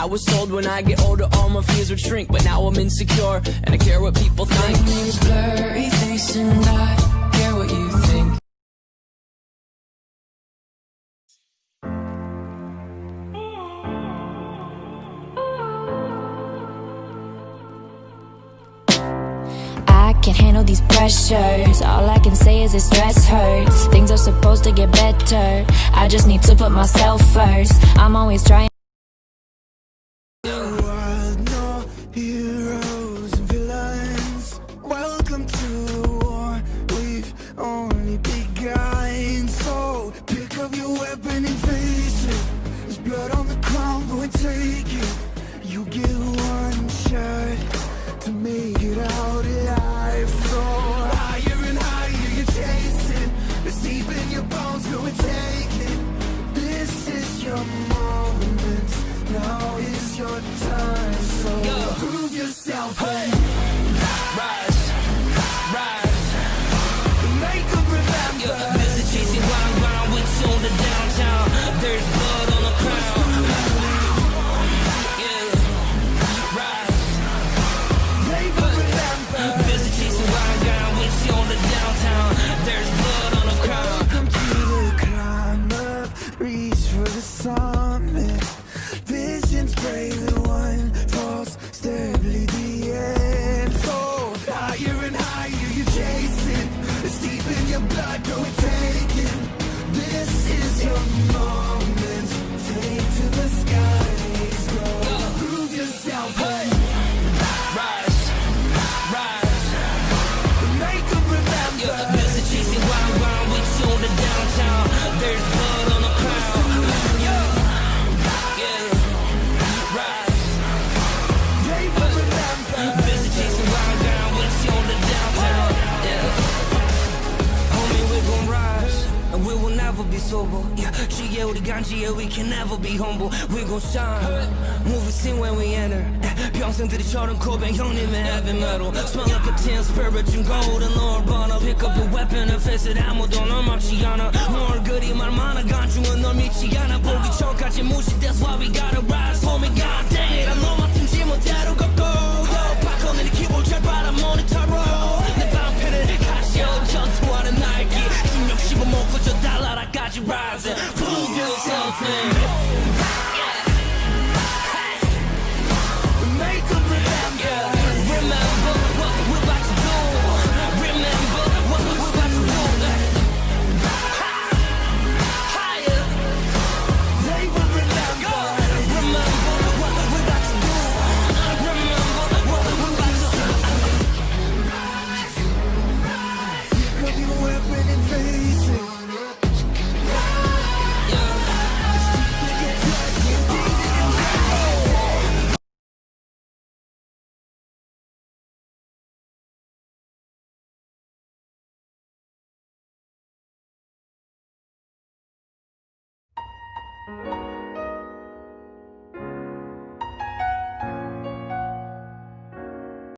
I was told when I get older all my fears would shrink, but now I'm insecure and I care what people think. My name's Blurry Face and I care what you think. I can't handle these pressures. All I can say is this stress hurts. Things are supposed to get better. I just need to put myself first. I'm always trying. No heroes and villains. Welcome to the war. We've only begun. So pick up your weapon and face it. There's blood on the ground, go and take it. You get one shot to make it out alive. So higher and higher you're chasing. It's deep in your bones, go and take it. This is your moment. Now is your time. So prove yourself. Hey. Rise, rise, Make them remember. yeah. Busy chasing round with you in the downtown. There's blood on the crown. Yeah, rise. Make them remember. Busy chasing round with you in the downtown. There's blood on the crown. Welcome to the climb up. Reach for the summit. Visions brave, the one false step lead the end. So higher and higher you chase it. It's deep in your blood, go and take it. This is your moment. Take to the skies, go. Prove yourself. Hey. Rise, rise, Make them remember. yeah. Busy chasing round with you in the downtown. There's blood on the crown. Yeah, rise. They will remember. Busy chasing round with you in the downtown. Yeah, homie, we gon' rise and we will never be sober. Yeah, 지혜 우리 간지에 we can never be humble. We gon' shine. Movie scene when we enter. 평생들이처럼 고백 형님의 heavy metal. Smell like a tin spirit 준 golden Lord burner. Pick up your weapon and face it. 아무도 널 막지 않아. 너 얼굴이 말 많아 간중은 널 믿지 않아. 보기 전까지 무시. That's why we gotta rise. Homie, god dang it. 너 맡은 지멋대로 걷고. 바꿔내는 키보드 잘 봐라 모니터로. 내 방패는 가시오 전투하는 날개. 중력 씹어먹고 저 달나라까지 rise. Prove yourself man. Make them remember. Yeah, remember what we're about to do. Remember what we're about to do. Higher. They will remember. Remember what we're about to do. Remember what we're about to do. Pick up your weapon and face it. Yeah.